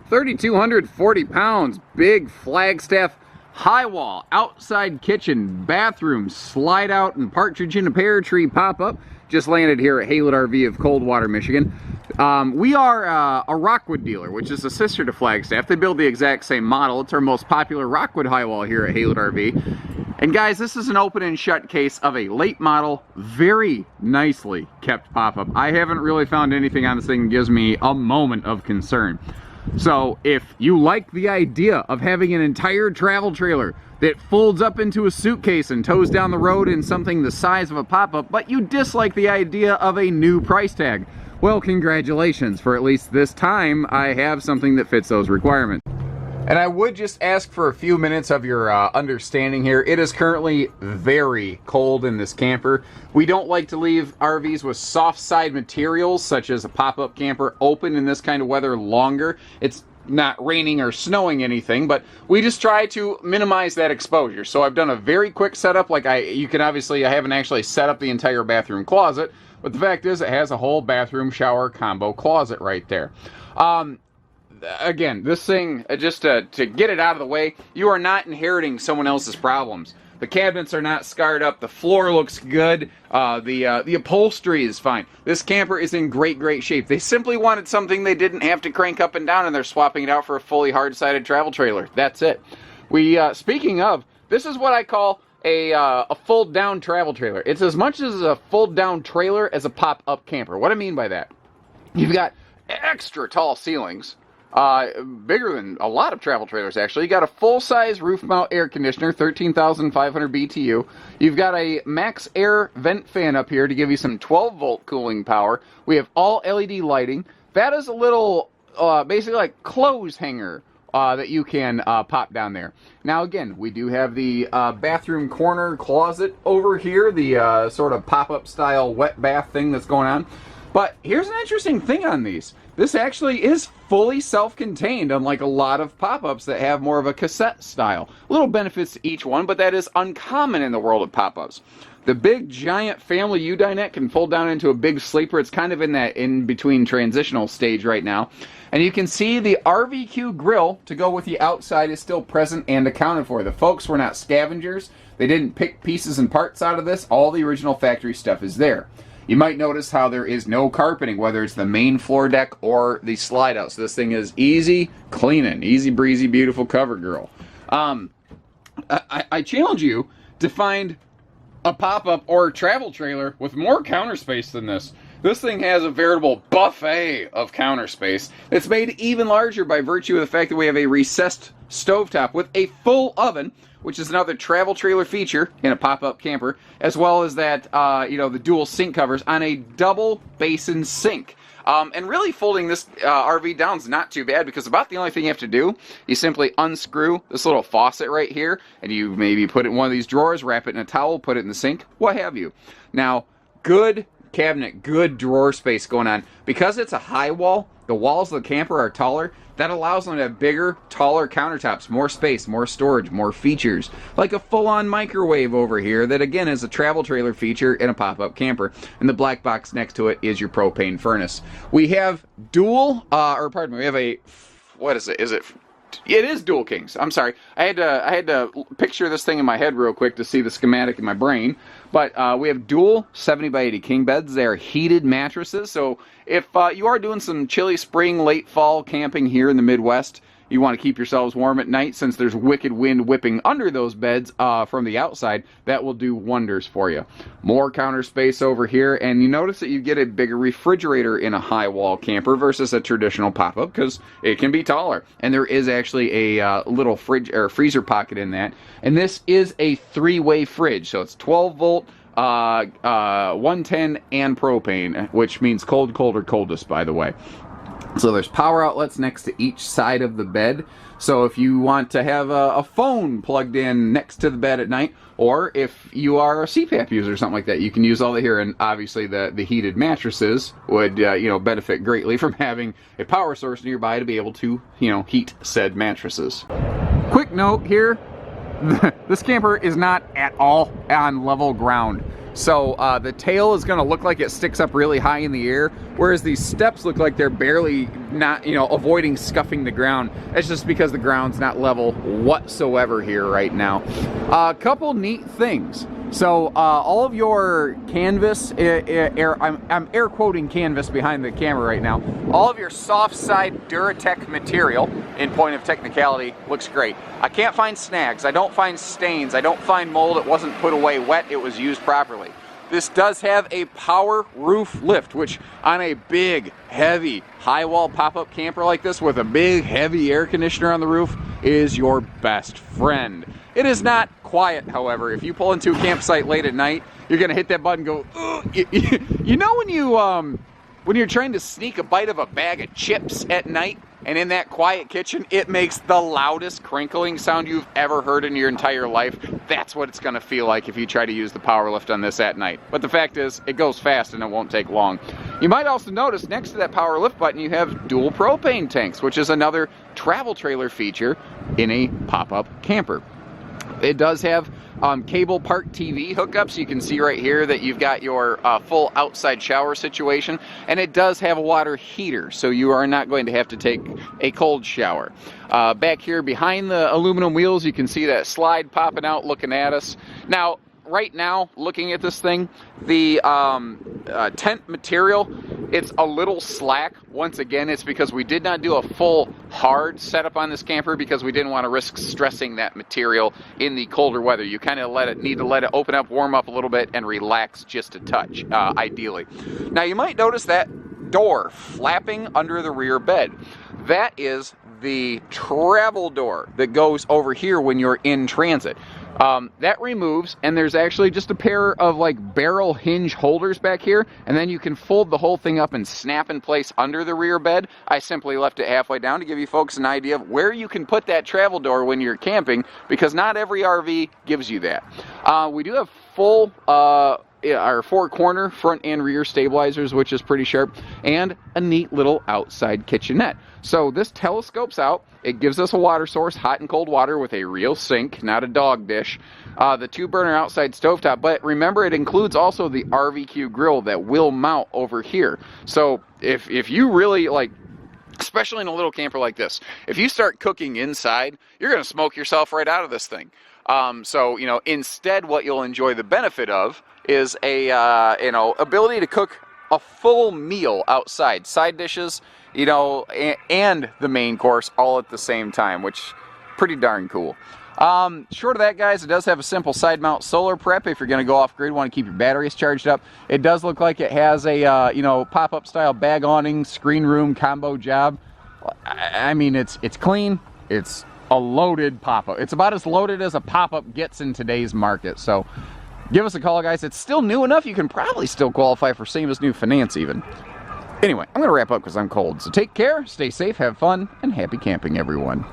3,240 pounds, big Flagstaff Highwall, outside kitchen, bathroom, slide out and partridge in a pear tree pop-up. Just landed here at Haylett RV of Coldwater, Michigan. We are a Rockwood dealer, which is a sister to Flagstaff. They build the exact same model. It's our most popular Rockwood Highwall here at Haylett RV. And guys, this is an open and shut case of a late model, very nicely kept pop-up. I haven't really found anything on this thing that gives me a moment of concern. So if you like the idea of having an entire travel trailer that folds up into a suitcase and tows down the road in something the size of a pop-up, but you dislike the idea of a new price tag, well, congratulations, for at least this time I have something that fits those requirements. And I would just ask for a few minutes of your understanding here. It is currently very cold in this camper. We don't like to leave RVs with soft side materials, such as a pop-up camper, open in this kind of weather longer. It's not raining or snowing anything, but we just try to minimize that exposure. So I've done a very quick setup. Like you can obviously, I haven't actually set up the entire bathroom closet, but the fact is it has a whole bathroom shower combo closet right there. Again, this thing, just to get it out of the way, you are not inheriting someone else's problems. The cabinets are not scarred up. The floor looks good. The upholstery is fine. This camper is in great shape. They simply wanted something they didn't have to crank up and down, and they're swapping it out for a fully hard-sided travel trailer. That's it. Speaking of, this is what I call a fold-down travel trailer. It's as much as a fold-down trailer as a pop-up camper. What I mean by that, you've got extra tall ceilings. Bigger than a lot of travel trailers, actually. You got a full-size roof mount air conditioner, 13,500 BTU. You've got a max air vent fan up here to give you some 12-volt cooling power. We have all LED lighting. That is a little, basically like clothes hanger that you can pop down there. Now, again, we do have the bathroom corner closet over here, the sort of pop-up style wet bath thing that's going on. But here's an interesting thing on these. This actually is fully self-contained, unlike a lot of pop-ups that have more of a cassette style. Little benefits to each one, but that is uncommon in the world of pop-ups. The big, giant family U-dinette can fold down into a big sleeper. It's kind of in that in-between transitional stage right now. And you can see the RVQ grill to go with the outside is still present and accounted for. The folks were not scavengers. They didn't pick pieces and parts out of this. All the original factory stuff is there. You might notice how there is no carpeting, whether it's the main floor deck or the slide out. So this thing is easy cleaning, easy breezy, beautiful cover girl. I challenge you to find a pop-up or travel trailer with more counter space than this. This thing has a veritable buffet of counter space. It's made even larger by virtue of the fact that we have a recessed stovetop with a full oven, which is another travel trailer feature in a pop-up camper, as well as that, the dual sink covers on a double basin sink. And really folding this RV down is not too bad, because about the only thing you have to do, you simply unscrew this little faucet right here, and you maybe put it in one of these drawers, wrap it in a towel, put it in the sink, what have you. Now, good cabinet, good drawer space going on. Because it's a high wall, the walls of the camper are taller. That allows them to have bigger, taller countertops, more space, more storage, more features. Like a full-on microwave over here that, again, is a travel trailer feature in a pop-up camper. And the black box next to it is your propane furnace. We have we have a, what is it? It is dual kings. I'm sorry. I had to picture this thing in my head real quick to see the schematic in my brain. But we have dual 70 by 80 king beds. They are heated mattresses. So if you are doing some chilly spring, late fall camping here in the Midwest, you want to keep yourselves warm at night, since there's wicked wind whipping under those beds from the outside, that will do wonders for you. More counter space over here, and you notice that you get a bigger refrigerator in a high wall camper versus a traditional pop-up, because it can be taller. And there is actually a little fridge or freezer pocket in that. And this is a 3-way fridge, so it's 12 volt, 110, and propane, which means cold, cold, or coldest, by the way. So there's power outlets next to each side of the bed. So if you want to have a phone plugged in next to the bed at night, or if you are a CPAP user or something like that, you can use all that here. And obviously the heated mattresses would benefit greatly from having a power source nearby to be able to heat said mattresses. Quick note here, this camper is not at all on level ground. So the tail is going to look like it sticks up really high in the air, whereas these steps look like they're barely not, you know, avoiding scuffing the ground. It's just because the ground's not level whatsoever here right now. A couple neat things. So all of your canvas, I'm air quoting canvas behind the camera right now. All of your soft side Duratec material, in point of technicality, looks great. I can't find snags, I don't find stains, I don't find mold. It wasn't put away wet, it was used properly. This does have a power roof lift, which on a big, heavy, high-wall pop-up camper like this with a big, heavy air conditioner on the roof is your best friend. It is not quiet, however. If you pull into a campsite late at night, you're gonna hit that button and go, ugh. You know when you're trying to sneak a bite of a bag of chips at night, and in that quiet kitchen, it makes the loudest crinkling sound you've ever heard in your entire life? That's what it's gonna feel like if you try to use the power lift on this at night. But the fact is, it goes fast and it won't take long. You might also notice next to that power lift button, you have dual propane tanks, which is another travel trailer feature in a pop-up camper. It does have cable park TV hookups. You can see right here that you've got your full outside shower situation, and it does have a water heater, so you are not going to have to take a cold shower. Back here behind the aluminum wheels, you can see that slide popping out looking at us. Now, right now, looking at this thing, the tent material, it's a little slack. Once again, it's because we did not do a full hard setup on this camper because we didn't want to risk stressing that material in the colder weather. You kind of need to let it open up, warm up a little bit, and relax just a touch, ideally. Now, you might notice that door flapping under the rear bed. That is the travel door that goes over here when you're in transit. That removes, and there's actually just a pair of like barrel hinge holders back here, and then you can fold the whole thing up and snap in place under the rear bed. I simply left it halfway down to give you folks an idea of where you can put that travel door when you're camping, because not every RV gives you that. We do have full our 4-corner front and rear stabilizers, which is pretty sharp, and a neat little outside kitchenette. So this telescopes out. It gives us a water source, hot and cold water with a real sink, not a dog dish. The 2-burner outside stovetop, but remember it includes also the RVQ grill that will mount over here. So if you really like, especially in a little camper like this, if you start cooking inside, you're going to smoke yourself right out of this thing. So, you know, instead what you'll enjoy the benefit of is a, ability to cook a full meal outside. Side dishes, you know, and the main course all at the same time, which pretty darn cool. Short of that, guys, it does have a simple side mount solar prep if you're going to go off grid, want to keep your batteries charged up. It does look like it has a, pop-up style bag awning, screen room combo job. I mean, it's clean. It's a loaded pop-up. It's about as loaded as a pop-up gets in today's market. So give us a call, guys. It's still new enough. You can probably still qualify for same as new finance even. Anyway, I'm going to wrap up because I'm cold. So take care, stay safe, have fun, and happy camping, everyone.